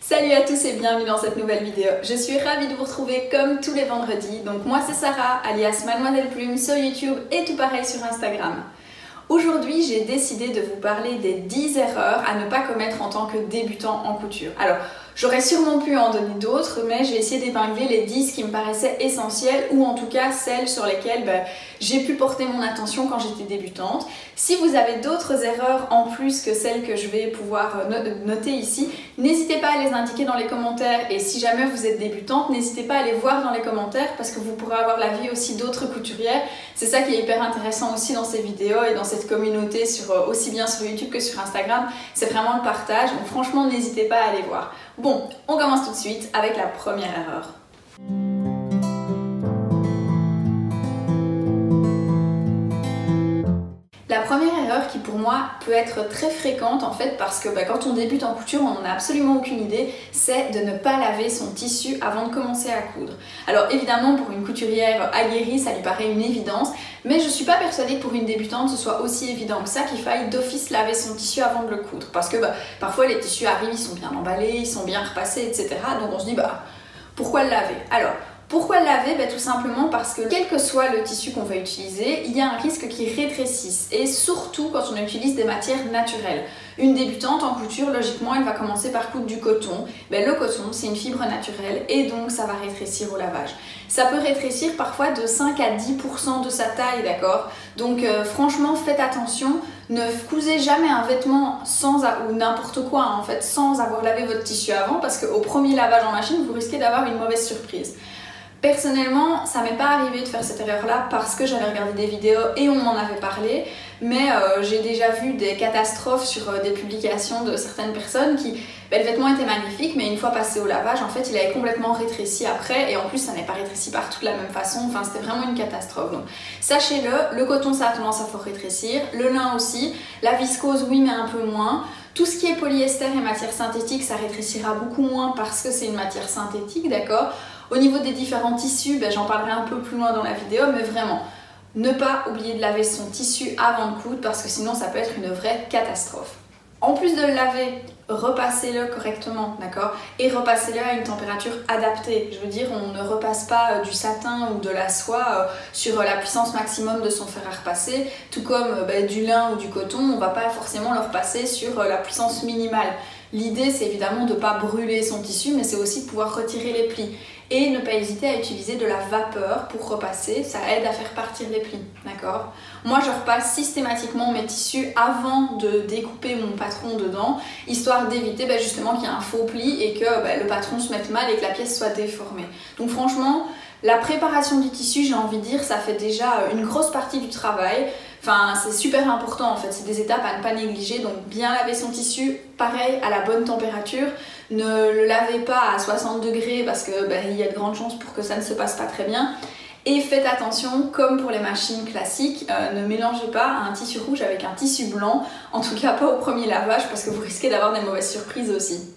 Salut à tous et bienvenue dans cette nouvelle vidéo. Je suis ravie de vous retrouver comme tous les vendredis. Donc moi c'est Sarah, alias Mademoiselle Plume sur YouTube et tout pareil sur Instagram. Aujourd'hui j'ai décidé de vous parler des 10 erreurs à ne pas commettre en tant que débutant en couture. Alors j'aurais sûrement pu en donner d'autres, mais j'ai essayé d'épingler les 10 qui me paraissaient essentielles ou en tout cas celles sur lesquelles j'ai pu porter mon attention quand j'étais débutante. Si vous avez d'autres erreurs en plus que celles que je vais pouvoir noter ici, n'hésitez pas à les indiquer dans les commentaires et si jamais vous êtes débutante, n'hésitez pas à les voir dans les commentaires parce que vous pourrez avoir l'avis aussi d'autres couturières. C'est ça qui est hyper intéressant aussi dans ces vidéos et dans cette communauté, aussi bien sur YouTube que sur Instagram, c'est vraiment le partage. Donc franchement, n'hésitez pas à aller voir. Bon, on commence tout de suite avec la première erreur. La première erreur qui pour moi peut être très fréquente en fait parce que quand on débute en couture on n'en a absolument aucune idée, c'est de ne pas laver son tissu avant de commencer à coudre. Alors évidemment pour une couturière aguerrie ça lui paraît une évidence, mais je suis pas persuadée que pour une débutante ce soit aussi évident que ça qu'il faille d'office laver son tissu avant de le coudre parce que parfois les tissus arrivent, ils sont bien emballés, ils sont bien repassés etc. Donc on se dit pourquoi le laver? Alors pourquoi le laver? Tout simplement parce que quel que soit le tissu qu'on va utiliser, il y a un risque qu'il rétrécisse et surtout quand on utilise des matières naturelles. Une débutante en couture, logiquement, elle va commencer par coudre du coton. Le coton, c'est une fibre naturelle et donc ça va rétrécir au lavage. Ça peut rétrécir parfois de 5 à 10% de sa taille, d'accord? Donc franchement, faites attention. Ne cousez jamais un vêtement ou n'importe quoi en fait, sans avoir lavé votre tissu avant parce qu'au premier lavage en machine, vous risquez d'avoir une mauvaise surprise. Personnellement, ça m'est pas arrivé de faire cette erreur-là parce que j'avais regardé des vidéos et on m'en avait parlé, mais j'ai déjà vu des catastrophes sur des publications de certaines personnes qui, le vêtement était magnifique, mais une fois passé au lavage, en fait, il avait complètement rétréci après, et en plus, ça n'est pas rétréci partout de la même façon, enfin, c'était vraiment une catastrophe. Donc, sachez-le, le coton, ça a tendance à fort rétrécir, le lin aussi, la viscose, oui, mais un peu moins. Tout ce qui est polyester et matière synthétique, ça rétrécira beaucoup moins parce que c'est une matière synthétique, d'accord? Au niveau des différents tissus, j'en parlerai un peu plus loin dans la vidéo, mais vraiment, ne pas oublier de laver son tissu avant de coudre parce que sinon ça peut être une vraie catastrophe. En plus de le laver, repassez-le correctement, d'accord? Et repassez-le à une température adaptée. Je veux dire, on ne repasse pas du satin ou de la soie sur la puissance maximum de son fer à repasser, tout comme du lin ou du coton, on ne va pas forcément le repasser sur la puissance minimale. L'idée, c'est évidemment de ne pas brûler son tissu, mais c'est aussi de pouvoir retirer les plis. Et ne pas hésiter à utiliser de la vapeur pour repasser, ça aide à faire partir les plis, d'accord? Moi je repasse systématiquement mes tissus avant de découper mon patron dedans, histoire d'éviter justement qu'il y ait un faux pli et que le patron se mette mal et que la pièce soit déformée. Donc franchement, la préparation du tissu, j'ai envie de dire, ça fait déjà une grosse partie du travail. Enfin, c'est super important en fait, c'est des étapes à ne pas négliger, donc bien laver son tissu, pareil, à la bonne température. Ne le lavez pas à 60 degrés parce que il y a de grandes chances pour que ça ne se passe pas très bien. Et faites attention, comme pour les machines classiques, ne mélangez pas un tissu rouge avec un tissu blanc, en tout cas pas au premier lavage parce que vous risquez d'avoir des mauvaises surprises aussi.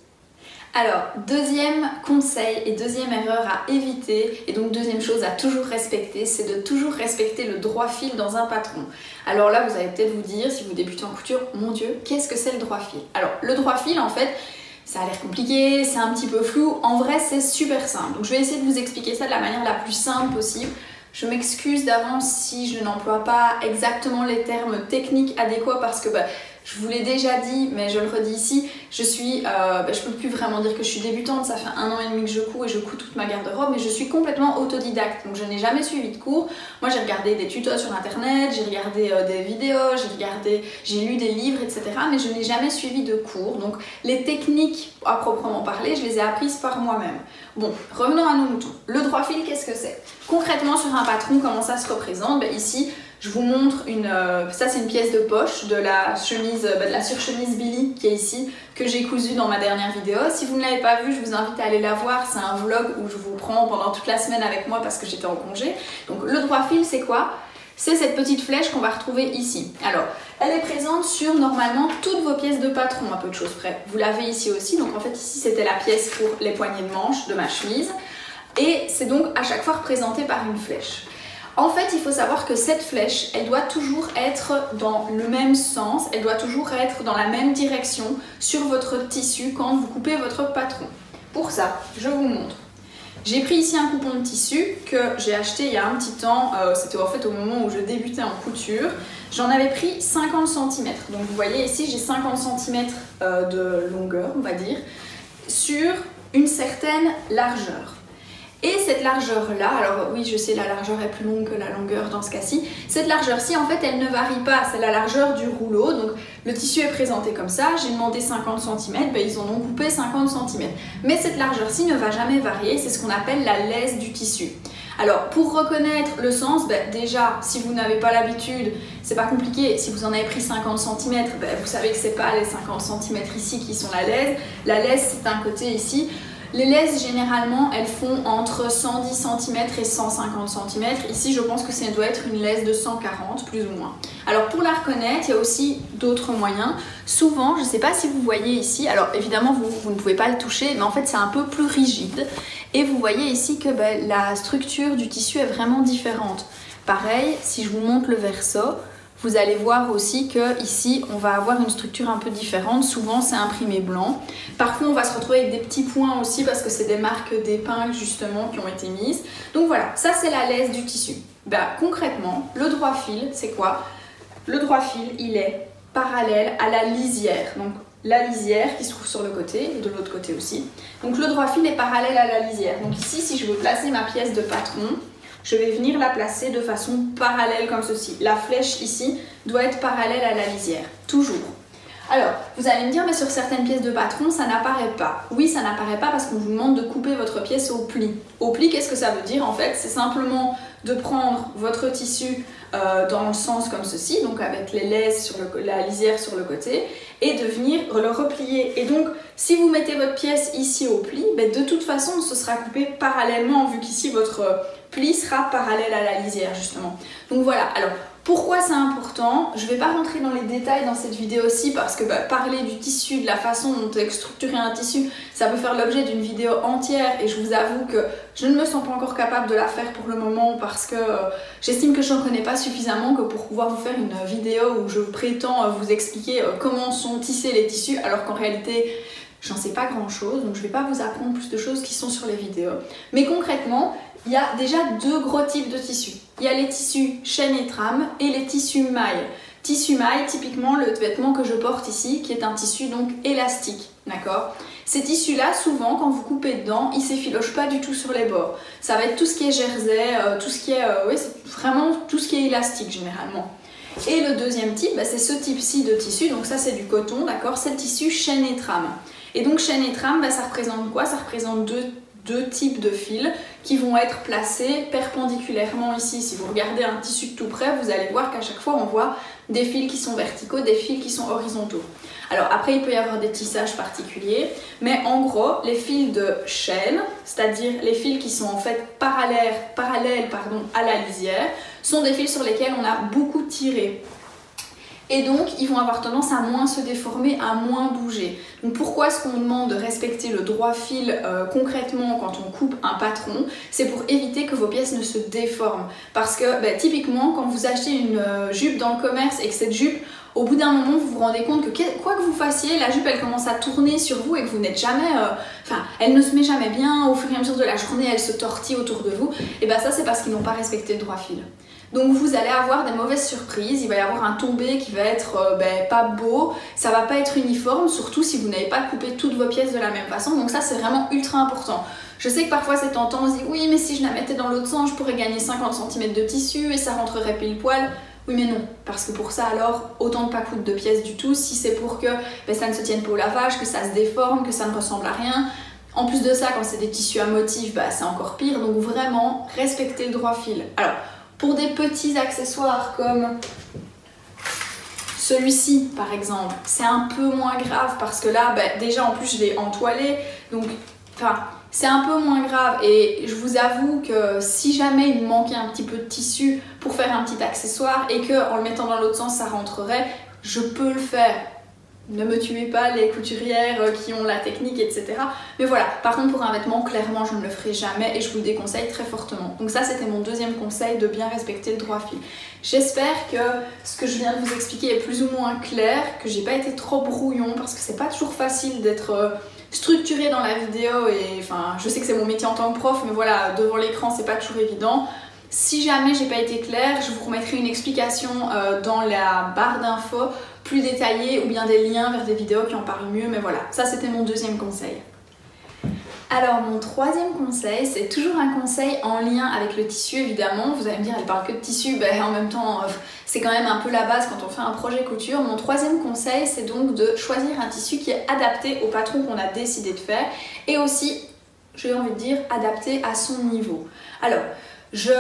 Alors, deuxième conseil et deuxième erreur à éviter, et donc deuxième chose à toujours respecter, c'est de toujours respecter le droit fil dans un patron. Alors là, vous allez peut-être vous dire, si vous débutez en couture, mon Dieu, qu'est-ce que c'est le droit fil? Alors, le droit fil, en fait, ça a l'air compliqué, c'est un petit peu flou, en vrai, c'est super simple. Donc je vais essayer de vous expliquer ça de la manière la plus simple possible. Je m'excuse d'avance si je n'emploie pas exactement les termes techniques adéquats parce que je vous l'ai déjà dit, mais je le redis ici, je peux plus vraiment dire que je suis débutante, ça fait 1 an et demi que je couds et je couds toute ma garde-robe, mais je suis complètement autodidacte, donc je n'ai jamais suivi de cours. Moi j'ai regardé des tutos sur internet, j'ai regardé des vidéos, j'ai lu des livres, etc. mais je n'ai jamais suivi de cours, donc les techniques à proprement parler, je les ai apprises par moi-même. Bon, revenons à nos moutons. Le droit fil, qu'est-ce que c'est? Concrètement sur un patron, comment ça se représente? Ici, je vous montre ça c'est une pièce de poche de la chemise, de la surchemise Billy qui est ici, que j'ai cousue dans ma dernière vidéo. Si vous ne l'avez pas vue, je vous invite à aller la voir, c'est un vlog où je vous prends pendant toute la semaine avec moi parce que j'étais en congé. Donc le droit fil c'est quoi? C'est cette petite flèche qu'on va retrouver ici. Alors, elle est présente sur normalement toutes vos pièces de patron, à peu de choses près. Vous l'avez ici aussi, donc en fait ici c'était la pièce pour les poignées de manche de ma chemise. Et c'est donc à chaque fois représenté par une flèche. En fait, il faut savoir que cette flèche, elle doit toujours être dans le même sens, elle doit toujours être dans la même direction sur votre tissu quand vous coupez votre patron. Pour ça, je vous montre. J'ai pris ici un coupon de tissu que j'ai acheté il y a un petit temps, c'était en fait au moment où je débutais en couture. J'en avais pris 50 cm, donc vous voyez ici j'ai 50 cm de longueur, on va dire, sur une certaine largeur. Et cette largeur-là, alors oui je sais la largeur est plus longue que la longueur dans ce cas-ci, cette largeur-ci en fait elle ne varie pas, c'est la largeur du rouleau, donc le tissu est présenté comme ça, j'ai demandé 50 cm, ben, ils en ont coupé 50 cm. Mais cette largeur-ci ne va jamais varier, c'est ce qu'on appelle la laisse du tissu. Alors pour reconnaître le sens, ben, déjà si vous n'avez pas l'habitude, c'est pas compliqué, si vous en avez pris 50 cm, ben, vous savez que c'est pas les 50 cm ici qui sont la laisse c'est un côté ici. Les laisses, généralement, elles font entre 110 cm et 150 cm. Ici, je pense que ça doit être une laisse de 140, plus ou moins. Alors, pour la reconnaître, il y a aussi d'autres moyens. Souvent, je ne sais pas si vous voyez ici, alors évidemment, vous ne pouvez pas le toucher, mais en fait, c'est un peu plus rigide. Et vous voyez ici que ben, la structure du tissu est vraiment différente. Pareil, si je vous montre le verso, vous allez voir aussi que ici on va avoir une structure un peu différente, souvent c'est imprimé blanc. Parfois on va se retrouver avec des petits points aussi parce que c'est des marques d'épingle justement qui ont été mises. Donc voilà, ça c'est la laisse du tissu. Ben, concrètement, le droit fil c'est quoi? Le droit fil il est parallèle à la lisière. Donc la lisière qui se trouve sur le côté et de l'autre côté aussi. Donc le droit fil est parallèle à la lisière. Donc ici si je veux placer ma pièce de patron, je vais venir la placer de façon parallèle comme ceci. La flèche ici doit être parallèle à la lisière, toujours. Alors, vous allez me dire, mais sur certaines pièces de patron, ça n'apparaît pas. Oui, ça n'apparaît pas parce qu'on vous demande de couper votre pièce au pli. Au pli, qu'est-ce que ça veut dire en fait? C'est simplement de prendre votre tissu dans le sens comme ceci, donc avec les laisses sur la lisière sur le côté, et de venir le replier. Et donc, si vous mettez votre pièce ici au pli, ben, de toute façon, ce sera coupé parallèlement, vu qu'ici, votre pli sera parallèle à la lisière, justement. Donc voilà, alors, pourquoi c'est important? Je ne vais pas rentrer dans les détails dans cette vidéo-ci parce que parler du tissu, de la façon dont est structuré un tissu, ça peut faire l'objet d'une vidéo entière et je vous avoue que je ne me sens pas encore capable de la faire pour le moment parce que j'estime que je n'en connais pas suffisamment que pour pouvoir vous faire une vidéo où je prétends vous expliquer comment sont tissés les tissus alors qu'en réalité j'en sais pas grand chose, donc je vais pas vous apprendre plus de choses qui sont sur les vidéos. Mais concrètement, il y a déjà deux gros types de tissus. Il y a les tissus chaîne et trame et les tissus maille. Tissu maille, typiquement le vêtement que je porte ici, qui est un tissu donc élastique, d'accord? Ces tissus-là, souvent, quand vous coupez dedans, ils s'effilochent pas du tout sur les bords. Ça va être tout ce qui est jersey, tout ce qui est, oui, c'est vraiment tout ce qui est élastique généralement. Et le deuxième type, c'est ce type-ci de tissu, donc ça c'est du coton, d'accord? C'est le tissu chaîne et trame. Et donc chaîne et trame, ça représente quoi? Ça représente deux types de fils qui vont être placés perpendiculairement ici. Si vous regardez un tissu de tout près, vous allez voir qu'à chaque fois on voit des fils qui sont verticaux, des fils qui sont horizontaux. Alors après il peut y avoir des tissages particuliers, mais en gros les fils de chaîne, c'est-à-dire les fils qui sont en fait parallèles à la lisière, sont des fils sur lesquels on a beaucoup tiré. Et donc, ils vont avoir tendance à moins se déformer, à moins bouger. Donc pourquoi est-ce qu'on demande de respecter le droit fil concrètement quand on coupe un patron? C'est pour éviter que vos pièces ne se déforment. Parce que typiquement, quand vous achetez une jupe dans le commerce et que cette jupe, au bout d'un moment, vous vous rendez compte que quoi que vous fassiez, la jupe elle commence à tourner sur vous et que vous n'êtes jamais... elle ne se met jamais bien, au fur et à mesure de la journée, elle se tortille autour de vous. Et ça c'est parce qu'ils n'ont pas respecté le droit fil. Donc vous allez avoir des mauvaises surprises, il va y avoir un tombé qui va être pas beau, ça va pas être uniforme, surtout si vous n'avez pas coupé toutes vos pièces de la même façon, donc ça c'est vraiment ultra important. Je sais que parfois c'est tentant, on se dit oui mais si je la mettais dans l'autre sens je pourrais gagner 50 cm de tissu et ça rentrerait pile poil. Oui mais non, parce que pour ça alors autant ne pas coudre de pièces du tout, si c'est pour que ça ne se tienne pas au lavage, que ça se déforme, que ça ne ressemble à rien. En plus de ça, quand c'est des tissus à motifs, c'est encore pire, donc vraiment respectez le droit fil. Alors, pour des petits accessoires comme celui-ci par exemple, c'est un peu moins grave parce que là, déjà en plus je l'ai entoilé, donc c'est un peu moins grave et je vous avoue que si jamais il me manquait un petit peu de tissu pour faire un petit accessoire et que en le mettant dans l'autre sens ça rentrerait, je peux le faire. ne me tuez pas les couturières qui ont la technique, etc. Mais voilà, par contre pour un vêtement, clairement je ne le ferai jamais et je vous le déconseille très fortement. Donc ça c'était mon deuxième conseil, de bien respecter le droit fil. J'espère que ce que je viens de vous expliquer est plus ou moins clair, que j'ai pas été trop brouillon parce que c'est pas toujours facile d'être structuré dans la vidéo et enfin je sais que c'est mon métier en tant que prof mais voilà, devant l'écran c'est pas toujours évident. Si jamais j'ai pas été claire, je vous remettrai une explication dans la barre d'infos plus détaillée ou bien des liens vers des vidéos qui en parlent mieux, mais voilà, ça c'était mon deuxième conseil. Alors mon troisième conseil, c'est toujours un conseil en lien avec le tissu évidemment. Vous allez me dire, elle parle que de tissu, ben en même temps c'est quand même un peu la base quand on fait un projet couture. Mon troisième conseil, c'est donc de choisir un tissu qui est adapté au patron qu'on a décidé de faire et aussi, j'ai envie de dire, adapté à son niveau. Alors, je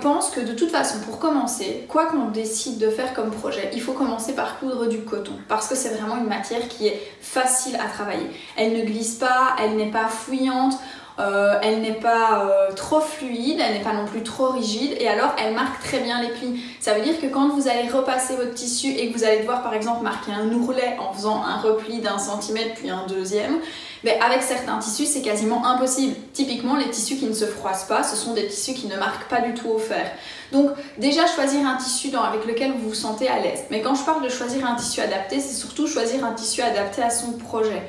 pense que de toute façon, pour commencer, quoi qu'on décide de faire comme projet, il faut commencer par coudre du coton parce que c'est vraiment une matière qui est facile à travailler. Elle ne glisse pas, elle n'est pas fouillante, elle n'est pas trop fluide, elle n'est pas non plus trop rigide et alors elle marque très bien les plis. Ça veut dire que quand vous allez repasser votre tissu et que vous allez devoir par exemple marquer un ourlet en faisant un repli d'1 centimètre puis un deuxième, mais avec certains tissus c'est quasiment impossible. Typiquement les tissus qui ne se froissent pas, ce sont des tissus qui ne marquent pas du tout au fer. Donc déjà choisir un tissu avec lequel vous vous sentez à l'aise. Mais quand je parle de choisir un tissu adapté, c'est surtout choisir un tissu adapté à son projet.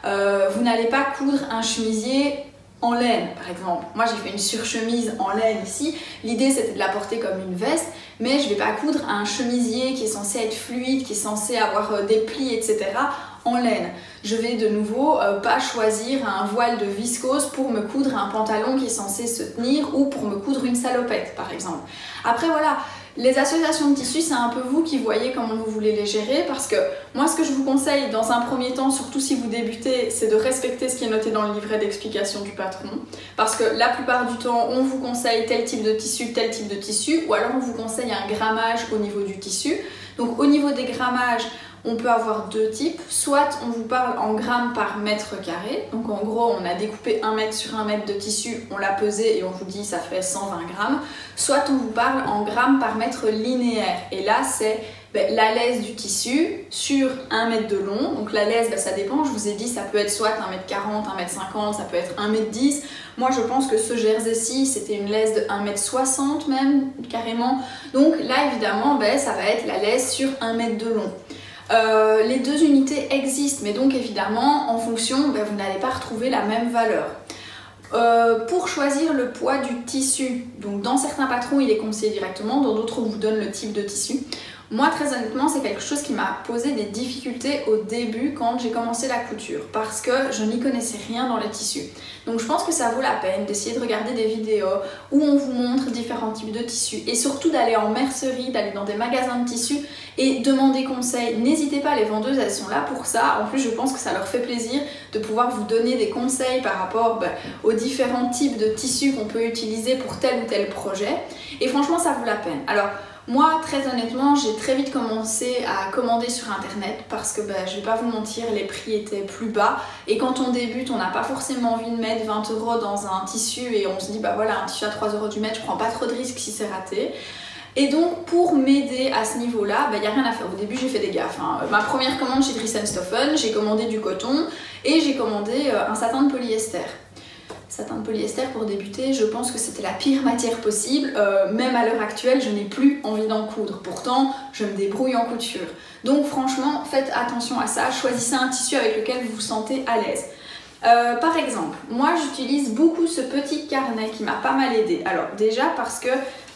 Vous n'allez pas coudre un chemisier en laine par exemple. Moi j'ai fait une surchemise en laine ici, l'idée c'était de la porter comme une veste, mais je ne vais pas coudre un chemisier qui est censé être fluide, qui est censé avoir des plis, etc. en laine. Je vais de nouveau pas choisir un voile de viscose pour me coudre un pantalon qui est censé se tenir ou pour me coudre une salopette par exemple. Après voilà, les associations de tissus, c'est un peu vous qui voyez comment vous voulez les gérer parce que moi ce que je vous conseille dans un premier temps, surtout si vous débutez, c'est de respecter ce qui est noté dans le livret d'explication du patron parce que la plupart du temps on vous conseille tel type de tissu ou alors on vous conseille un grammage au niveau du tissu. Donc au niveau des grammages, on peut avoir deux types, soit on vous parle en grammes par mètre carré, donc en gros on a découpé 1 mètre sur 1 mètre de tissu, on l'a pesé et on vous dit ça fait 120 grammes, soit on vous parle en grammes par mètre linéaire, et là c'est la laise du tissu sur 1 mètre de long, donc la laise ça dépend, je vous ai dit ça peut être soit 1m40, 1m50, ça peut être 1m10, moi je pense que ce jersey-ci c'était une laise de 1m60 même, carrément, donc là évidemment ça va être la laise sur 1 mètre de long. Les deux unités existent, mais donc évidemment, en fonction, vous n'allez pas retrouver la même valeur. Pour choisir le poids du tissu, donc dans certains patrons, il est conseillé directement, dans d'autres, on vous donne le type de tissu. Moi, très honnêtement, c'est quelque chose qui m'a posé des difficultés au début quand j'ai commencé la couture parce que je n'y connaissais rien dans les tissus. Donc je pense que ça vaut la peine d'essayer de regarder des vidéos où on vous montre différents types de tissus et surtout d'aller en mercerie, d'aller dans des magasins de tissus et demander conseil. N'hésitez pas, les vendeuses, elles sont là pour ça. En plus, je pense que ça leur fait plaisir de pouvoir vous donner des conseils par rapport aux différents types de tissus qu'on peut utiliser pour tel ou tel projet. Et franchement, ça vaut la peine. Alors, moi, très honnêtement, j'ai très vite commencé à commander sur internet parce que je vais pas vous mentir, les prix étaient plus bas et quand on débute, on n'a pas forcément envie de mettre 20 € dans un tissu et on se dit voilà, un tissu à 3 € du mètre, je prends pas trop de risques si c'est raté. Et donc pour m'aider à ce niveau-là, il n'y a rien à faire. Au début j'ai fait des gaffes. Ma première commande chez Dries & Stoffen, j'ai commandé du coton et j'ai commandé un satin de polyester. Satin de polyester pour débuter, je pense que c'était la pire matière possible. Même à l'heure actuelle, je n'ai plus envie d'en coudre. Pourtant, je me débrouille en couture. Donc franchement, faites attention à ça. Choisissez un tissu avec lequel vous vous sentez à l'aise. Par exemple, moi j'utilise beaucoup ce petit carnet qui m'a pas mal aidé. Alors déjà parce que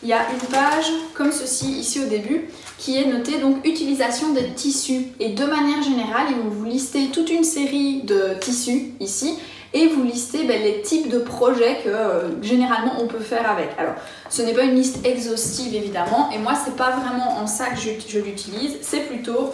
il y a une page comme ceci ici au début qui est notée donc utilisation des tissus et de manière générale ils vont vous lister toute une série de tissus ici et vous listez les types de projets que généralement on peut faire avec. Alors ce n'est pas une liste exhaustive évidemment et moi c'est pas vraiment en ça que je l'utilise, c'est plutôt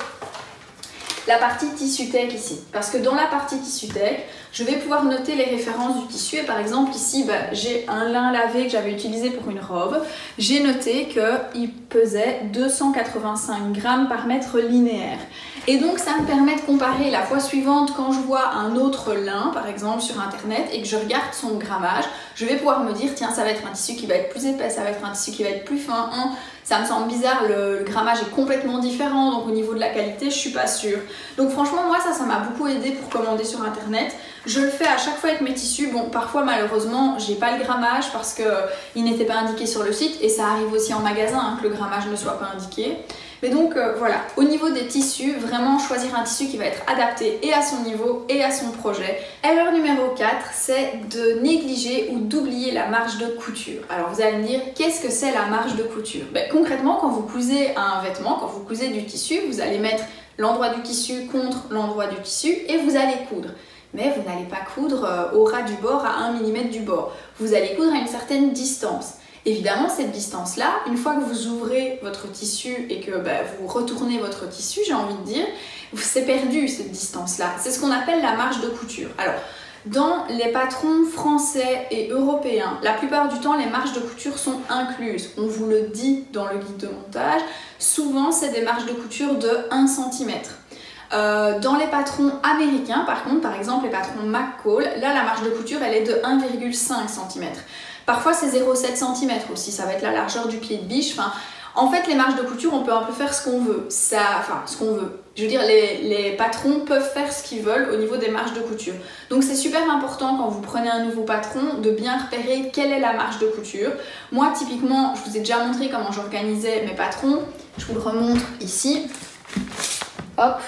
la partie tissu tech ici, parce que dans la partie tissu tech, je vais pouvoir noter les références du tissu et par exemple ici j'ai un lin lavé que j'avais utilisé pour une robe, j'ai noté qu'il pesait 285 grammes par mètre linéaire Et donc ça me permet de comparer la fois suivante quand je vois un autre lin par exemple sur internet et que je regarde son grammage, je vais pouvoir me dire tiens ça va être un tissu qui va être plus épais, ça va être un tissu qui va être plus fin, ça me semble bizarre, le grammage est complètement différent donc au niveau de la qualité je suis pas sûre. Donc franchement moi ça m'a beaucoup aidé pour commander sur internet. Je le fais à chaque fois avec mes tissus, bon parfois malheureusement j'ai pas le grammage parce qu'il n'était pas indiqué sur le site et ça arrive aussi en magasin que le grammage ne soit pas indiqué. Mais donc voilà, au niveau des tissus, vraiment choisir un tissu qui va être adapté et à son niveau et à son projet. Erreur numéro 4, c'est de négliger ou d'oublier la marge de couture. Alors vous allez me dire, qu'est-ce que c'est la marge de couture? Concrètement, quand vous cousez un vêtement, quand vous cousez du tissu, vous allez mettre l'endroit du tissu contre l'endroit du tissu et vous allez coudre. Mais vous n'allez pas coudre au ras du bord, à 1 mm du bord. Vous allez coudre à une certaine distance. Évidemment, cette distance-là, une fois que vous ouvrez votre tissu et que vous retournez votre tissu, j'ai envie de dire, c'est perdu cette distance-là. C'est ce qu'on appelle la marge de couture. Alors, dans les patrons français et européens, la plupart du temps, les marges de couture sont incluses. On vous le dit dans le guide de montage. Souvent, c'est des marges de couture de 1 cm. Dans les patrons américains, par contre, par exemple les patrons McCall, là la marge de couture elle est de 1,5 cm. Parfois c'est 0,7 cm aussi, ça va être la largeur du pied de biche. En fait les marges de couture on peut un peu faire ce qu'on veut, ce qu'on veut. Je veux dire les patrons peuvent faire ce qu'ils veulent au niveau des marges de couture. Donc c'est super important quand vous prenez un nouveau patron de bien repérer quelle est la marge de couture. Moi typiquement, je vous ai déjà montré comment j'organisais mes patrons, je vous le remontre ici. Hop.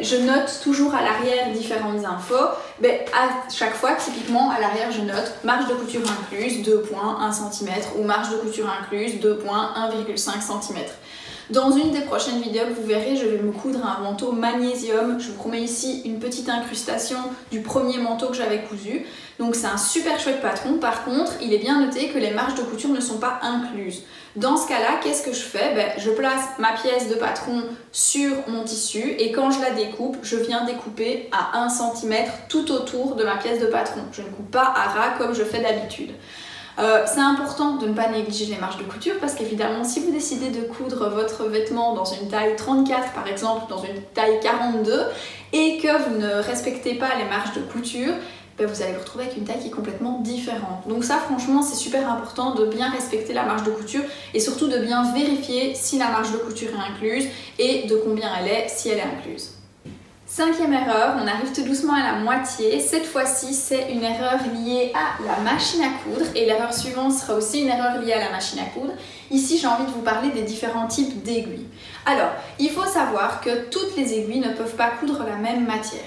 Je note toujours à l'arrière différentes infos. À chaque fois, typiquement, à l'arrière, je note marge de couture incluse, 2 points, 1 cm, ou marge de couture incluse, 2 points, 1,5 cm. Dans une des prochaines vidéos que vous verrez, je vais me coudre un manteau magnésium. Je vous promets ici une petite incrustation du premier manteau que j'avais cousu. Donc c'est un super chouette patron. Par contre, il est bien noté que les marges de couture ne sont pas incluses. Dans ce cas-là, qu'est-ce que je fais? Je place ma pièce de patron sur mon tissu et quand je la découpe, je viens découper à 1 cm tout autour de ma pièce de patron. Je ne coupe pas à ras comme je fais d'habitude. C'est important de ne pas négliger les marges de couture parce qu'évidemment si vous décidez de coudre votre vêtement dans une taille 34 par exemple, dans une taille 42 et que vous ne respectez pas les marges de couture, vous allez vous retrouver avec une taille qui est complètement différente. Donc ça franchement c'est super important de bien respecter la marge de couture et surtout de bien vérifier si la marge de couture est incluse et de combien elle est si elle est incluse. 5e erreur, on arrive tout doucement à la moitié. Cette fois-ci, c'est une erreur liée à la machine à coudre et l'erreur suivante sera aussi une erreur liée à la machine à coudre. Ici, j'ai envie de vous parler des différents types d'aiguilles. Alors, il faut savoir que toutes les aiguilles ne peuvent pas coudre la même matière.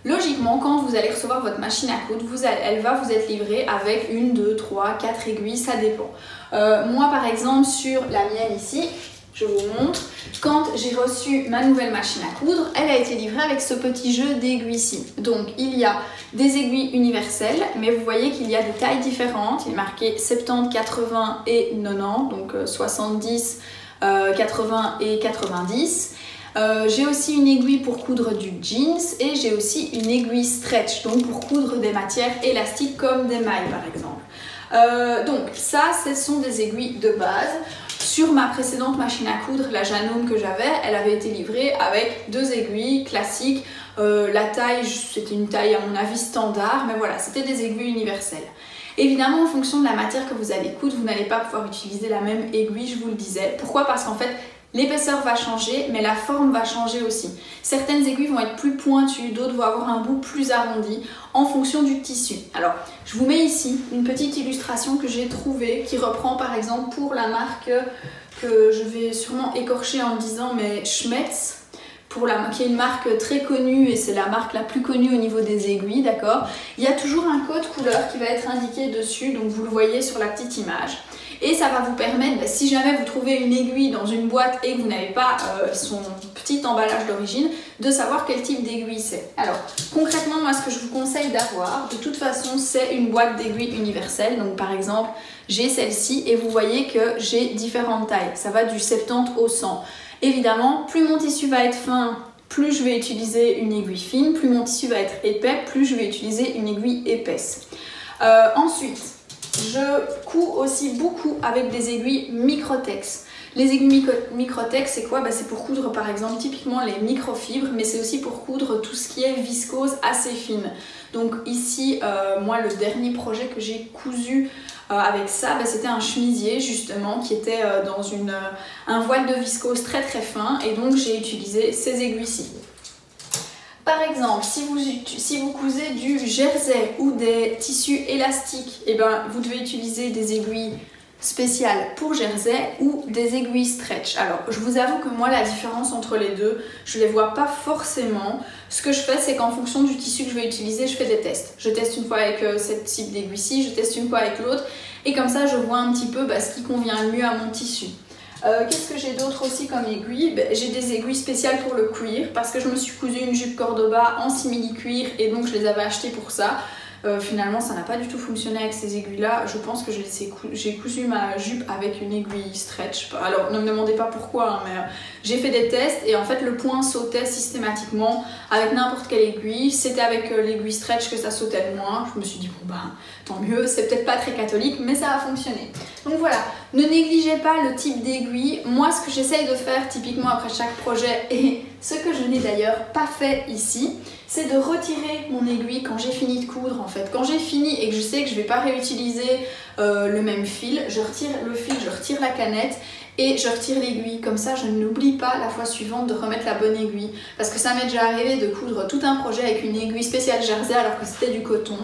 Logiquement, quand vous allez recevoir votre machine à coudre, elle va vous être livrée avec 1, 2, 3, 4 aiguilles, ça dépend. Moi, par exemple, sur la mienne ici, je vous montre, quand j'ai reçu ma nouvelle machine à coudre, elle a été livrée avec ce petit jeu d'aiguilles-ci. Donc il y a des aiguilles universelles, mais vous voyez qu'il y a des tailles différentes. Il est marqué 70, 80 et 90, donc 70, 80 et 90. J'ai aussi une aiguille pour coudre du jeans et j'ai aussi une aiguille stretch, donc pour coudre des matières élastiques comme des mailles par exemple. Donc ça, ce sont des aiguilles de base. Sur ma précédente machine à coudre, la Janome que j'avais, elle avait été livrée avec 2 aiguilles classiques. La taille, c'était une taille à mon avis standard, mais voilà, c'était des aiguilles universelles. Évidemment, en fonction de la matière que vous allez coudre, vous n'allez pas pouvoir utiliser la même aiguille, je vous le disais. Pourquoi? Parce qu'en fait, l'épaisseur va changer, mais la forme va changer aussi. Certaines aiguilles vont être plus pointues, d'autres vont avoir un bout plus arrondi en fonction du tissu. Alors, je vous mets ici une petite illustration que j'ai trouvée qui reprend par exemple pour la marque que je vais sûrement écorcher en disant mais Schmetz, qui est une marque très connue et c'est la marque la plus connue au niveau des aiguilles, d'accord? Il y a toujours un code couleur qui va être indiqué dessus, donc vous le voyez sur la petite image. Et ça va vous permettre, si jamais vous trouvez une aiguille dans une boîte et que vous n'avez pas son petit emballage d'origine, de savoir quel type d'aiguille c'est. Alors, concrètement, moi, ce que je vous conseille d'avoir, de toute façon, c'est une boîte d'aiguilles universelle. Donc, par exemple, j'ai celle-ci et vous voyez que j'ai différentes tailles. Ça va du 70 au 100. Évidemment, plus mon tissu va être fin, plus je vais utiliser une aiguille fine. Plus mon tissu va être épais, plus je vais utiliser une aiguille épaisse. Ensuite, je couds aussi beaucoup avec des aiguilles Microtex. Les aiguilles Microtech, c'est quoi? C'est pour coudre par exemple typiquement les microfibres, mais c'est aussi pour coudre tout ce qui est viscose assez fine. Donc ici, moi le dernier projet que j'ai cousu avec ça, c'était un chemisier justement qui était dans un voile de viscose très très fin, et donc j'ai utilisé ces aiguilles-ci. Par exemple, si vous cousez du jersey ou des tissus élastiques, vous devez utiliser des aiguilles spéciales pour jersey ou des aiguilles stretch. Alors, je vous avoue que moi, la différence entre les deux, je ne les vois pas forcément. Ce que je fais, c'est qu'en fonction du tissu que je vais utiliser, je fais des tests. Je teste une fois avec cette type d'aiguille-ci, je teste une fois avec l'autre, et comme ça, je vois un petit peu ce qui convient le mieux à mon tissu. Qu'est-ce que j'ai d'autre aussi comme aiguille? J'ai des aiguilles spéciales pour le cuir parce que je me suis cousu une jupe Cordoba en simili-cuir et donc je les avais achetées pour ça. Finalement ça n'a pas du tout fonctionné avec ces aiguilles là. Je pense que j'ai cousu ma jupe avec une aiguille stretch. Alors ne me demandez pas pourquoi, mais j'ai fait des tests et en fait le point sautait systématiquement avec n'importe quelle aiguille. C'était avec l'aiguille stretch que ça sautait le moins. Je me suis dit bon tant mieux, c'est peut-être pas très catholique mais ça a fonctionné. Donc voilà, ne négligez pas le type d'aiguille. Moi ce que j'essaye de faire typiquement après chaque projet, et ce que je n'ai d'ailleurs pas fait ici, c'est de retirer mon aiguille quand j'ai fini de coudre en fait. Quand j'ai fini et que je sais que je ne vais pas réutiliser le même fil, je retire le fil, je retire la canette et je retire l'aiguille. Comme ça, je n'oublie pas la fois suivante de remettre la bonne aiguille. Parce que ça m'est déjà arrivé de coudre tout un projet avec une aiguille spéciale jersey alors que c'était du coton.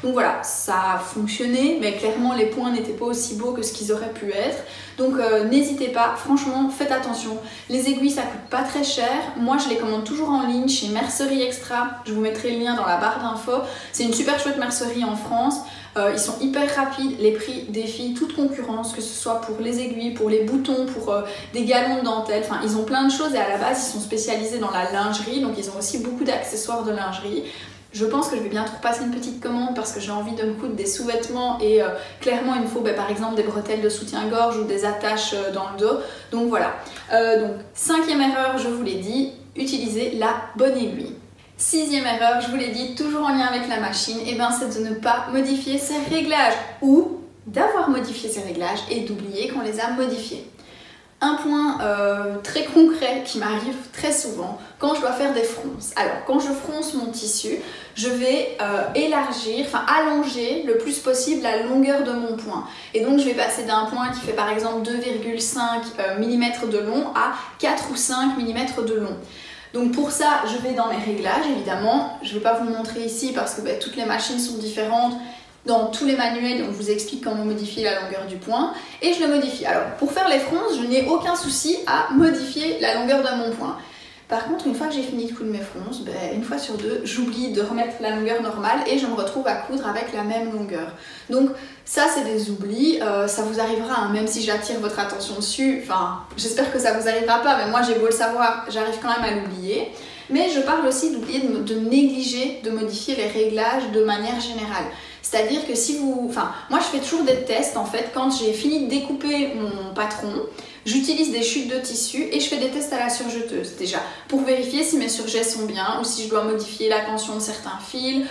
Donc voilà, ça a fonctionné, mais clairement les points n'étaient pas aussi beaux que ce qu'ils auraient pu être. Donc n'hésitez pas, franchement, faites attention. Les aiguilles, ça coûte pas très cher. Moi, je les commande toujours en ligne chez Mercerie Extra. Je vous mettrai le lien dans la barre d'infos. C'est une super chouette mercerie en France. Ils sont hyper rapides, les prix défient toute concurrence, que ce soit pour les aiguilles, pour les boutons, pour des galons de dentelle. Enfin, ils ont plein de choses et à la base, ils sont spécialisés dans la lingerie. Donc, ils ont aussi beaucoup d'accessoires de lingerie. Je pense que je vais bientôt repasser une petite commande parce que j'ai envie de me coudre des sous-vêtements et clairement il me faut par exemple des bretelles de soutien-gorge ou des attaches dans le dos. Donc voilà. Donc 5e erreur, je vous l'ai dit, utilisez la bonne aiguille. 6e erreur, je vous l'ai dit, toujours en lien avec la machine, c'est de ne pas modifier ses réglages ou d'avoir modifié ses réglages et d'oublier qu'on les a modifiés. Un point très concret qui m'arrive très souvent quand je dois faire des fronces. Alors, quand je fronce mon tissu, je vais allonger le plus possible la longueur de mon point. Et donc, je vais passer d'un point qui fait par exemple 2,5 mm de long à 4 ou 5 mm de long. Donc pour ça, je vais dans mes réglages, évidemment. Je ne vais pas vous le montrer ici parce que toutes les machines sont différentes. Dans tous les manuels, on vous explique comment modifier la longueur du point et je le modifie. Alors pour faire les fronces, je n'ai aucun souci à modifier la longueur de mon point. Par contre, une fois que j'ai fini de coudre mes fronces, une fois sur deux, j'oublie de remettre la longueur normale et je me retrouve à coudre avec la même longueur. Donc ça, c'est des oublis, ça vous arrivera, même si j'attire votre attention dessus. Enfin, j'espère que ça vous arrivera pas, mais moi j'ai beau le savoir, j'arrive quand même à l'oublier. Mais je parle aussi d'oublier de négliger de modifier les réglages de manière générale. C'est-à-dire que si vous... moi je fais toujours des tests en fait. Quand j'ai fini de découper mon patron, j'utilise des chutes de tissu et je fais des tests à la surjeteuse déjà pour vérifier si mes surjets sont bien ou si je dois modifier la tension de certains fils.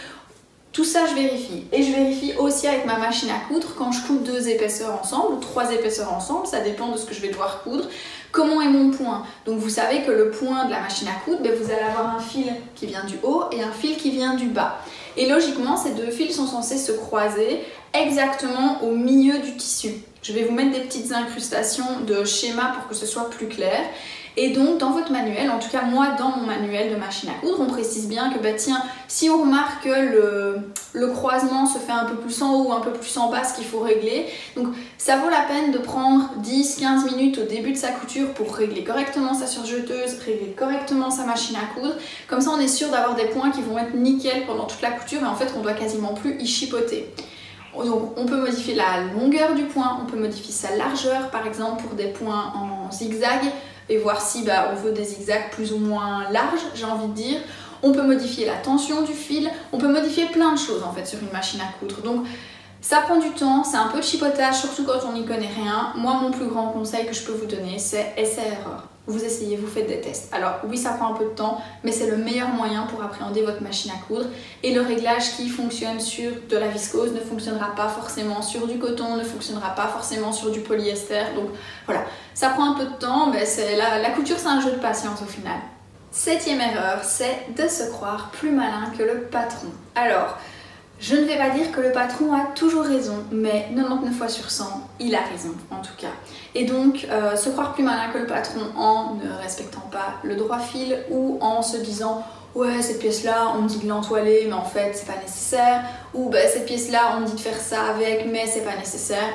Tout ça je vérifie. Et je vérifie aussi avec ma machine à coudre quand je couds 2 épaisseurs ensemble ou 3 épaisseurs ensemble, ça dépend de ce que je vais devoir coudre. Comment est mon point? Donc vous savez que le point de la machine à coudre, vous allez avoir un fil qui vient du haut et un fil qui vient du bas. Et logiquement, ces deux fils sont censés se croiser exactement au milieu du tissu. Je vais vous mettre des petites incrustations de schéma pour que ce soit plus clair. Et donc dans votre manuel, en tout cas moi dans mon manuel de machine à coudre, on précise bien que tiens, si on remarque que le croisement se fait un peu plus en haut ou un peu plus en bas, ce qu'il faut régler. Donc ça vaut la peine de prendre 10-15 minutes au début de sa couture pour régler correctement sa surjeteuse, régler correctement sa machine à coudre. Comme ça on est sûr d'avoir des points qui vont être nickel pendant toute la couture et en fait on doit quasiment plus y chipoter. Donc on peut modifier la longueur du point, on peut modifier sa largeur par exemple pour des points en zigzag et voir si on veut des zigzags plus ou moins larges, j'ai envie de dire. On peut modifier la tension du fil, on peut modifier plein de choses en fait sur une machine à coudre. Donc ça prend du temps, c'est un peu de chipotage, surtout quand on n'y connaît rien. Moi mon plus grand conseil que je peux vous donner, c'est essai-erreur. vous essayez, vous faites des tests. Alors oui, ça prend un peu de temps, mais c'est le meilleur moyen pour appréhender votre machine à coudre. Et le réglage qui fonctionne sur de la viscose ne fonctionnera pas forcément sur du coton, ne fonctionnera pas forcément sur du polyester. Donc voilà, ça prend un peu de temps, mais la couture c'est un jeu de patience au final. 7e erreur, c'est de se croire plus malin que le patron. Alors, je ne vais pas dire que le patron a toujours raison, mais 99 fois sur 100, il a raison en tout cas. Et donc, se croire plus malin que le patron en ne respectant pas le droit fil ou en se disant « ouais, cette pièce-là, on me dit de l'entoiler, mais en fait, c'est pas nécessaire. » Ou bah, « cette pièce-là, on me dit de faire ça avec, mais c'est pas nécessaire. »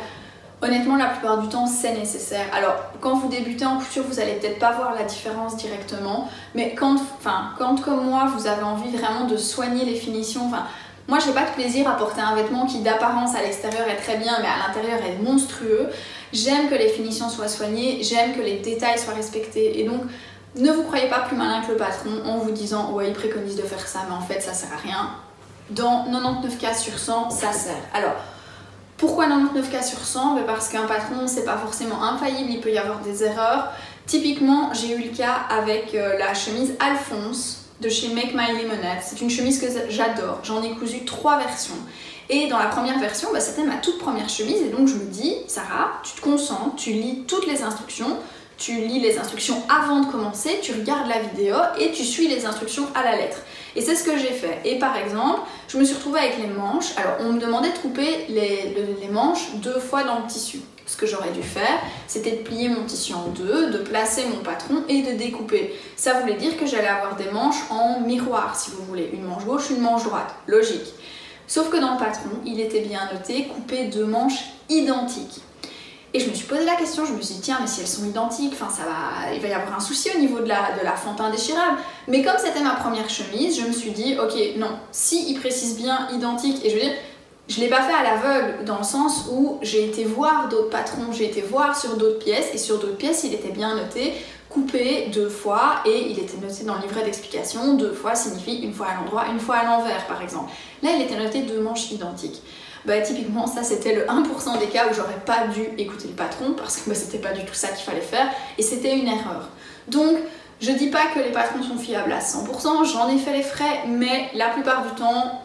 Honnêtement, la plupart du temps, c'est nécessaire. Alors, quand vous débutez en couture, vous allez peut-être pas voir la différence directement, mais quand comme moi, vous avez envie vraiment de soigner les finitions, moi, j'ai pas de plaisir à porter un vêtement qui d'apparence à l'extérieur est très bien, mais à l'intérieur est monstrueux. J'aime que les finitions soient soignées, j'aime que les détails soient respectés. Et donc, ne vous croyez pas plus malin que le patron en vous disant « ouais, il préconise de faire ça, mais en fait, ça sert à rien ». Dans 99 cas sur 100, ça sert. Alors, pourquoi 99 cas sur 100 ? Parce qu'un patron, c'est pas forcément infaillible, il peut y avoir des erreurs. Typiquement, j'ai eu le cas avec la chemise Alphonse de chez Make My Lemonade. C'est une chemise que j'adore, j'en ai cousu 3 versions. Et dans la première version, c'était ma toute première chemise et donc je me dis, Sarah, tu te concentres, tu lis toutes les instructions, tu lis les instructions avant de commencer, tu regardes la vidéo et tu suis les instructions à la lettre. Et c'est ce que j'ai fait. Et par exemple, je me suis retrouvée avec les manches. Alors on me demandait de couper les manches 2 fois dans le tissu. Ce que j'aurais dû faire, c'était de plier mon tissu en 2, de placer mon patron et de découper. Ça voulait dire que j'allais avoir des manches en miroir, si vous voulez. Une manche gauche, une manche droite. Logique. Sauf que dans le patron, il était bien noté couper 2 manches identiques. Et je me suis posé la question, je me suis dit tiens, mais si elles sont identiques, il va y avoir un souci au niveau de la fente indéchirable. Mais comme c'était ma première chemise, je me suis dit ok, non, si il précise bien identique, et je veux dire, je ne l'ai pas fait à l'aveugle dans le sens où j'ai été voir d'autres patrons, j'ai été voir sur d'autres pièces et sur d'autres pièces il était bien noté coupé 2 fois et il était noté dans le livret d'explication 2 fois signifie une fois à l'endroit, une fois à l'envers par exemple. Là il était noté 2 manches identiques. Typiquement ça c'était le 1% des cas où j'aurais pas dû écouter le patron parce que c'était pas du tout ça qu'il fallait faire et c'était une erreur. Donc je dis pas que les patrons sont fiables à 100%, j'en ai fait les frais mais la plupart du temps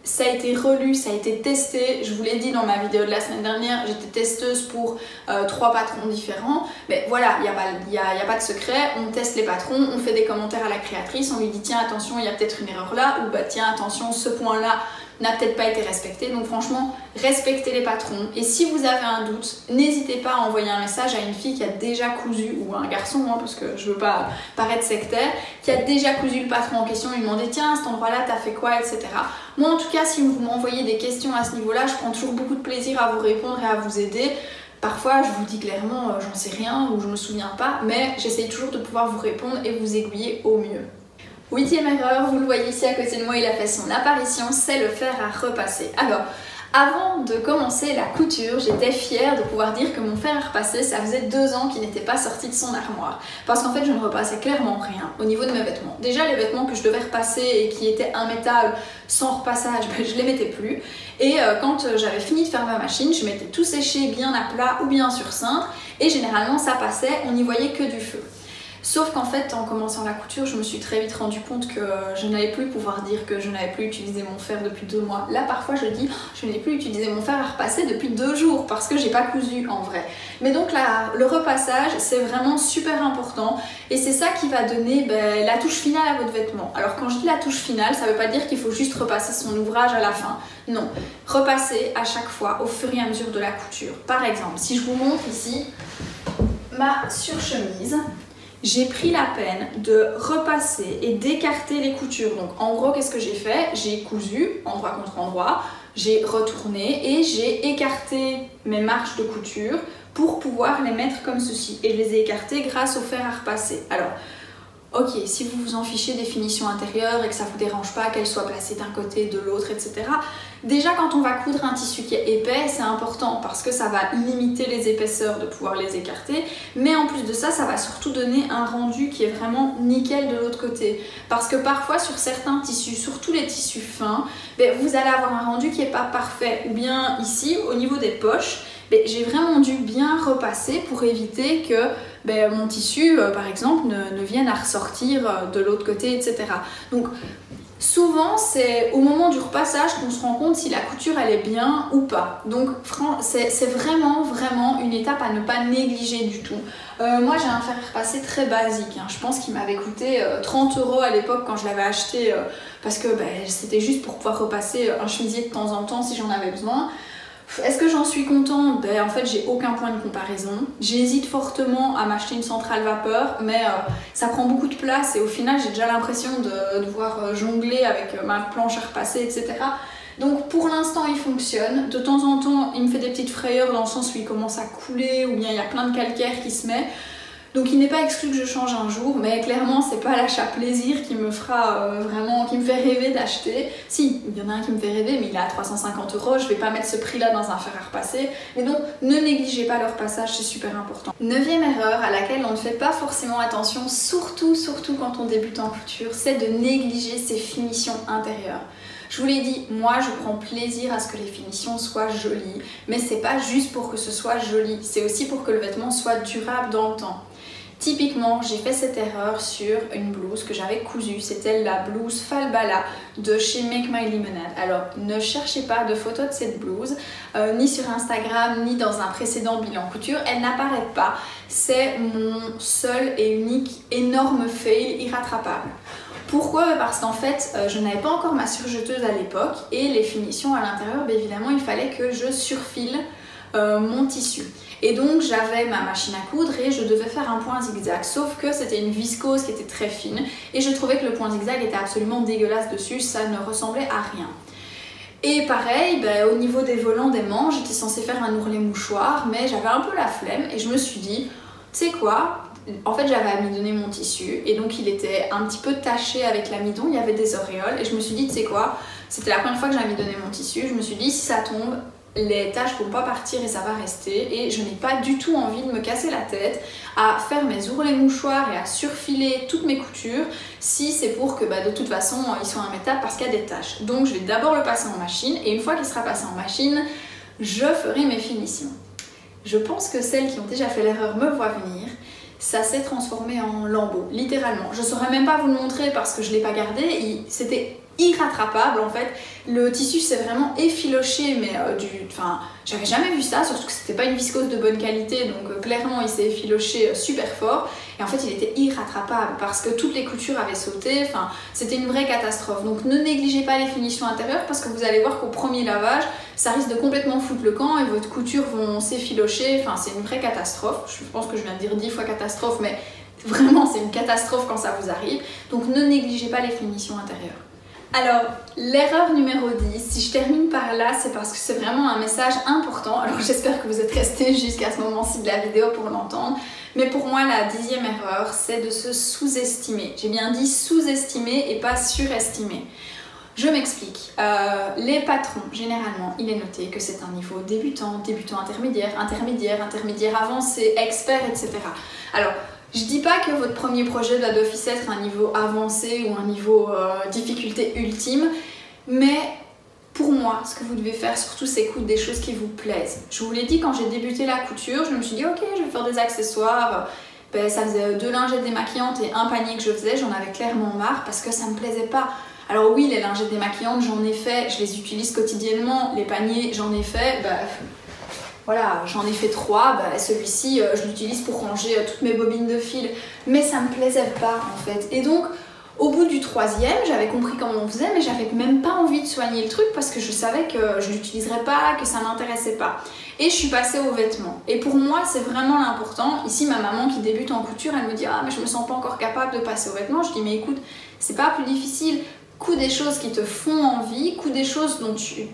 ça a été relu, ça a été testé. Je vous l'ai dit dans ma vidéo de la semaine dernière, j'étais testeuse pour 3 patrons différents. Mais voilà, il n'y a pas de secret. On teste les patrons, on fait des commentaires à la créatrice, on lui dit tiens attention, il y a peut-être une erreur là, ou tiens attention, ce point-là n'a peut-être pas été respecté. Donc franchement, respectez les patrons. Et si vous avez un doute, n'hésitez pas à envoyer un message à une fille qui a déjà cousu, ou à un garçon, parce que je veux pas paraître sectaire, qui a déjà cousu le patron en question, lui demander tiens à cet endroit-là t'as fait quoi, etc. Moi en tout cas, si vous m'envoyez des questions à ce niveau-là, je prends toujours beaucoup de plaisir à vous répondre et à vous aider. Parfois, je vous dis clairement, j'en sais rien ou je me souviens pas, mais j'essaye toujours de pouvoir vous répondre et vous aiguiller au mieux. 8e erreur, vous le voyez ici à côté de moi, il a fait son apparition, c'est le fer à repasser. Alors, avant de commencer la couture, j'étais fière de pouvoir dire que mon fer à repasser, ça faisait 2 ans qu'il n'était pas sorti de son armoire. Parce qu'en fait, je ne repassais clairement rien au niveau de mes vêtements. Déjà, les vêtements que je devais repasser et qui étaient immettables sans repassage, je les mettais plus. Et quand j'avais fini de faire ma machine, je mettais tout séché bien à plat ou bien sur cintre. Et généralement, ça passait, on n'y voyait que du feu. Sauf qu'en fait, en commençant la couture, je me suis très vite rendu compte que je n'allais plus pouvoir dire que je n'avais plus utilisé mon fer depuis 2 mois. Là, parfois, je dis je n'ai plus utilisé mon fer à repasser depuis 2 jours parce que j'ai pas cousu en vrai. Mais donc là, le repassage, c'est vraiment super important et c'est ça qui va donner la touche finale à votre vêtement. Alors quand je dis la touche finale, ça veut pas dire qu'il faut juste repasser son ouvrage à la fin. Non, repasser à chaque fois au fur et à mesure de la couture. Par exemple, si je vous montre ici ma surchemise, j'ai pris la peine de repasser et d'écarter les coutures. Donc en gros, qu'est-ce que j'ai fait? J'ai cousu endroit contre endroit, j'ai retourné et j'ai écarté mes marches de couture pour pouvoir les mettre comme ceci. Et je les ai écartées grâce au fer à repasser. Alors, ok, si vous vous en fichez des finitions intérieures et que ça ne vous dérange pas qu'elles soient placées d'un côté, de l'autre, etc. Déjà, quand on va coudre un tissu qui est épais, c'est important parce que ça va limiter les épaisseurs de pouvoir les écarter. Mais en plus de ça, ça va surtout donner un rendu qui est vraiment nickel de l'autre côté. Parce que parfois, sur certains tissus, surtout les tissus fins, vous allez avoir un rendu qui n'est pas parfait. Ou bien ici, au niveau des poches, j'ai vraiment dû bien repasser pour éviter que mon tissu, par exemple, ne vienne à ressortir de l'autre côté, etc. Donc, souvent, c'est au moment du repassage qu'on se rend compte si la couture elle est bien ou pas. Donc c'est vraiment une étape à ne pas négliger du tout. Moi j'ai un fer à repasser très basique, hein. Je pense qu'il m'avait coûté 30 € à l'époque quand je l'avais acheté parce que c'était juste pour pouvoir repasser un chemisier de temps en temps si j'en avais besoin. Est-ce que j'en suis contente? En fait, j'ai aucun point de comparaison. J'hésite fortement à m'acheter une centrale vapeur, mais ça prend beaucoup de place et au final, j'ai déjà l'impression de devoir jongler avec ma planche à repasser, etc. Donc pour l'instant, il fonctionne. De temps en temps, il me fait des petites frayeurs dans le sens où il commence à couler ou bien il y a plein de calcaire qui se met. Donc il n'est pas exclu que je change un jour, mais clairement c'est pas l'achat plaisir qui me fera qui me fait rêver d'acheter. Si, il y en a un qui me fait rêver, mais il est à 350 €, je vais pas mettre ce prix-là dans un fer à repasser. Mais donc ne négligez pas le repassage, c'est super important. 9e erreur à laquelle on ne fait pas forcément attention, surtout quand on débute en couture, c'est de négliger ses finitions intérieures. Je vous l'ai dit, moi je prends plaisir à ce que les finitions soient jolies, mais c'est pas juste pour que ce soit joli, c'est aussi pour que le vêtement soit durable dans le temps. Typiquement, j'ai fait cette erreur sur une blouse que j'avais cousue, c'était la blouse Falbala de chez Make My Lemonade. Alors, ne cherchez pas de photos de cette blouse, ni sur Instagram, ni dans un précédent bilan couture, elle n'apparaît pas. C'est mon seul et unique énorme fail irrattrapable. Pourquoi? Parce qu'en fait, je n'avais pas encore ma surjeteuse à l'époque et les finitions à l'intérieur, évidemment, il fallait que je surfile mon tissu. Et donc j'avais ma machine à coudre et je devais faire un point zigzag, sauf que c'était une viscose qui était très fine et je trouvais que le point zigzag était absolument dégueulasse dessus, ça ne ressemblait à rien. Et pareil, au niveau des volants des manches, j'étais censée faire un ourlet mouchoir, mais j'avais un peu la flemme et je me suis dit, tu sais quoi, en fait j'avais amidonné mon tissu et donc il était un petit peu taché avec l'amidon, il y avait des auréoles et je me suis dit, tu sais quoi, c'était la première fois que j'ai amidonné mon tissu, je me suis dit si ça tombe, les taches vont pas partir et ça va rester et je n'ai pas du tout envie de me casser la tête à faire mes ourlets mouchoirs et à surfiler toutes mes coutures si c'est pour que de toute façon ils soient immétables parce qu'il y a des taches. Donc je vais d'abord le passer en machine et une fois qu'il sera passé en machine, je ferai mes finitions. Je pense que celles qui ont déjà fait l'erreur me voient venir. Ça s'est transformé en lambeaux, littéralement. Je saurais même pas vous le montrer parce que je l'ai pas gardé, c'était irrattrapable en fait. Le tissu s'est vraiment effiloché, mais j'avais jamais vu ça, surtout que c'était pas une viscose de bonne qualité, donc clairement il s'est effiloché super fort et en fait il était irrattrapable parce que toutes les coutures avaient sauté, c'était une vraie catastrophe. Donc ne négligez pas les finitions intérieures parce que vous allez voir qu'au premier lavage ça risque de complètement foutre le camp et votre couture vont s'effilocher, c'est une vraie catastrophe. Je pense que je viens de dire 10 fois catastrophe, mais vraiment c'est une catastrophe quand ça vous arrive. Donc ne négligez pas les finitions intérieures. Alors, l'erreur numéro 10, si je termine par là, c'est parce que c'est vraiment un message important. Alors j'espère que vous êtes restés jusqu'à ce moment-ci de la vidéo pour l'entendre. Mais pour moi, la 10e erreur, c'est de se sous-estimer. J'ai bien dit sous-estimer et pas surestimer. Je m'explique. Les patrons, généralement, il est noté que c'est un niveau débutant, débutant intermédiaire, intermédiaire, intermédiaire avancé, expert, etc. Alors, je dis pas que votre premier projet doit d'office être un niveau avancé ou un niveau difficulté ultime, mais pour moi, ce que vous devez faire surtout, c'est coudre des choses qui vous plaisent. Je vous l'ai dit, quand j'ai débuté la couture, je me suis dit ok, je vais faire des accessoires. Ça faisait 2 lingettes démaquillantes et un panier que je faisais, j'en avais clairement marre parce que ça me plaisait pas. Alors oui, les lingettes démaquillantes, j'en ai fait, je les utilise quotidiennement, les paniers, j'en ai fait, voilà, j'en ai fait 3, celui-ci je l'utilise pour ranger toutes mes bobines de fil, mais ça me plaisait pas en fait. Et donc au bout du 3e, j'avais compris comment on faisait, mais j'avais même pas envie de soigner le truc parce que je savais que je l'utiliserais pas, que ça m'intéressait pas. Et je suis passée aux vêtements. Et pour moi, c'est vraiment l'important. Ici, ma maman qui débute en couture, elle me dit « Ah, mais je me sens pas encore capable de passer aux vêtements. » Je dis « Mais écoute, c'est pas plus difficile. Couds des choses qui te font envie, couds des choses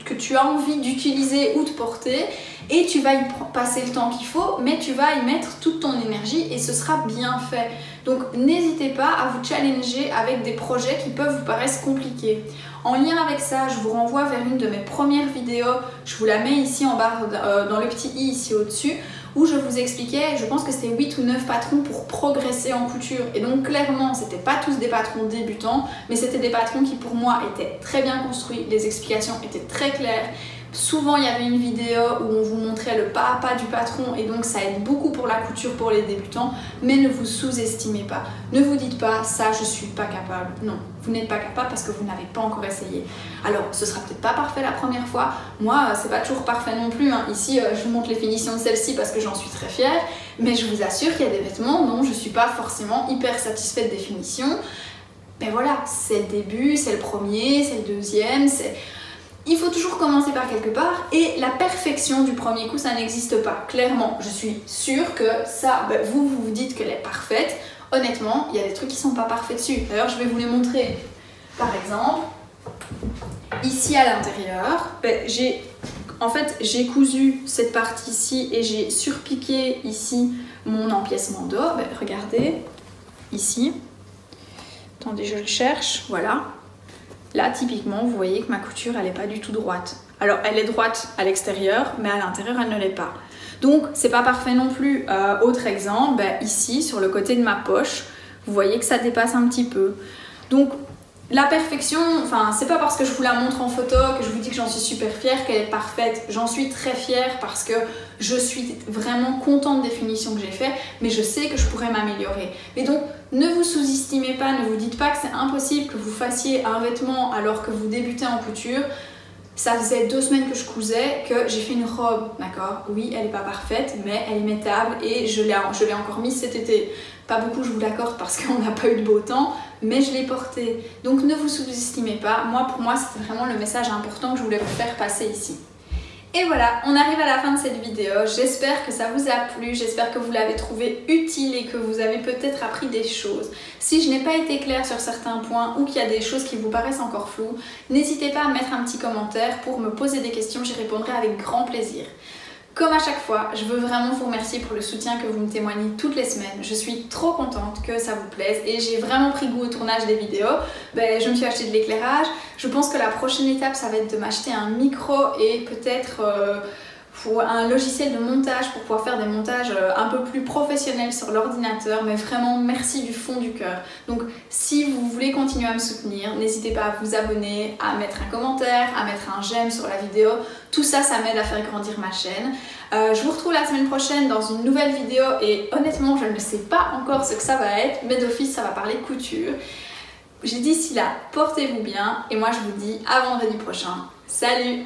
que tu as envie d'utiliser ou de porter et tu vas y passer le temps qu'il faut, mais tu vas y mettre toute ton énergie et ce sera bien fait. Donc n'hésitez pas à vous challenger avec des projets qui peuvent vous paraître compliqués. En lien avec ça, je vous renvoie vers une de mes premières vidéos, je vous la mets ici en barre dans le petit i ici au-dessus, où je vous expliquais, je pense que c'était 8 ou 9 patrons pour progresser en couture. Et donc clairement, c'était pas tous des patrons débutants, mais c'était des patrons qui pour moi étaient très bien construits, les explications étaient très claires. Souvent il y avait une vidéo où on vous montrait le pas à pas du patron et donc ça aide beaucoup pour la couture pour les débutants, mais ne vous sous-estimez pas. Ne vous dites pas ça je suis pas capable. Non, vous n'êtes pas capable parce que vous n'avez pas encore essayé. Alors ce sera peut-être pas parfait la première fois, moi c'est pas toujours parfait non plus, hein. Ici je vous montre les finitions de celle-ci parce que j'en suis très fière, mais je vous assure qu'il y a des vêtements dont je suis pas forcément hyper satisfaite des finitions. Mais voilà, c'est le début, c'est le premier, c'est le deuxième, il faut toujours commencer par quelque part et la perfection du premier coup, ça n'existe pas. Clairement, je suis sûre que ça, vous vous dites qu'elle est parfaite. Honnêtement, il y a des trucs qui sont pas parfaits dessus. D'ailleurs, je vais vous les montrer. Par exemple, ici à l'intérieur, j'ai cousu cette partie ici et j'ai surpiqué ici mon empiècement d'or. Regardez, ici. Attendez, je le cherche. Voilà. Là, typiquement, vous voyez que ma couture, elle n'est pas du tout droite. Alors, elle est droite à l'extérieur, mais à l'intérieur, elle ne l'est pas. Donc, c'est pas parfait non plus. Autre exemple, ici, sur le côté de ma poche, vous voyez que ça dépasse un petit peu. Donc, la perfection, enfin, c'est pas parce que je vous la montre en photo que je vous dis que j'en suis super fière, qu'elle est parfaite. J'en suis très fière parce que je suis vraiment contente des finitions que j'ai faites, mais je sais que je pourrais m'améliorer. Et donc, ne vous sous-estimez pas, ne vous dites pas que c'est impossible que vous fassiez un vêtement alors que vous débutez en couture. Ça faisait 2 semaines que je cousais, que j'ai fait une robe, d'accord? Oui, elle n'est pas parfaite, mais elle est mettable et je l'ai encore mise cet été. Pas beaucoup, je vous l'accorde, parce qu'on n'a pas eu de beau temps, mais je l'ai portée. Donc ne vous sous-estimez pas. Pour moi, c'était vraiment le message important que je voulais vous faire passer ici. Et voilà, on arrive à la fin de cette vidéo. J'espère que ça vous a plu, j'espère que vous l'avez trouvé utile et que vous avez peut-être appris des choses. Si je n'ai pas été claire sur certains points ou qu'il y a des choses qui vous paraissent encore floues, n'hésitez pas à mettre un petit commentaire pour me poser des questions, j'y répondrai avec grand plaisir. Comme à chaque fois, je veux vraiment vous remercier pour le soutien que vous me témoignez toutes les semaines. Je suis trop contente que ça vous plaise et j'ai vraiment pris goût au tournage des vidéos. Je me suis acheté de l'éclairage. Je pense que la prochaine étape, ça va être de m'acheter un micro et peut-être un logiciel de montage pour pouvoir faire des montages un peu plus professionnels sur l'ordinateur. Mais vraiment, merci du fond du cœur. Donc, si vous voulez continuer à me soutenir, n'hésitez pas à vous abonner, à mettre un commentaire, à mettre un j'aime sur la vidéo. Tout ça, ça m'aide à faire grandir ma chaîne. Je vous retrouve la semaine prochaine dans une nouvelle vidéo et honnêtement, je ne sais pas encore ce que ça va être, mais d'office, ça va parler couture. J'ai dit d'ici là, portez-vous bien et moi je vous dis à vendredi prochain. Salut!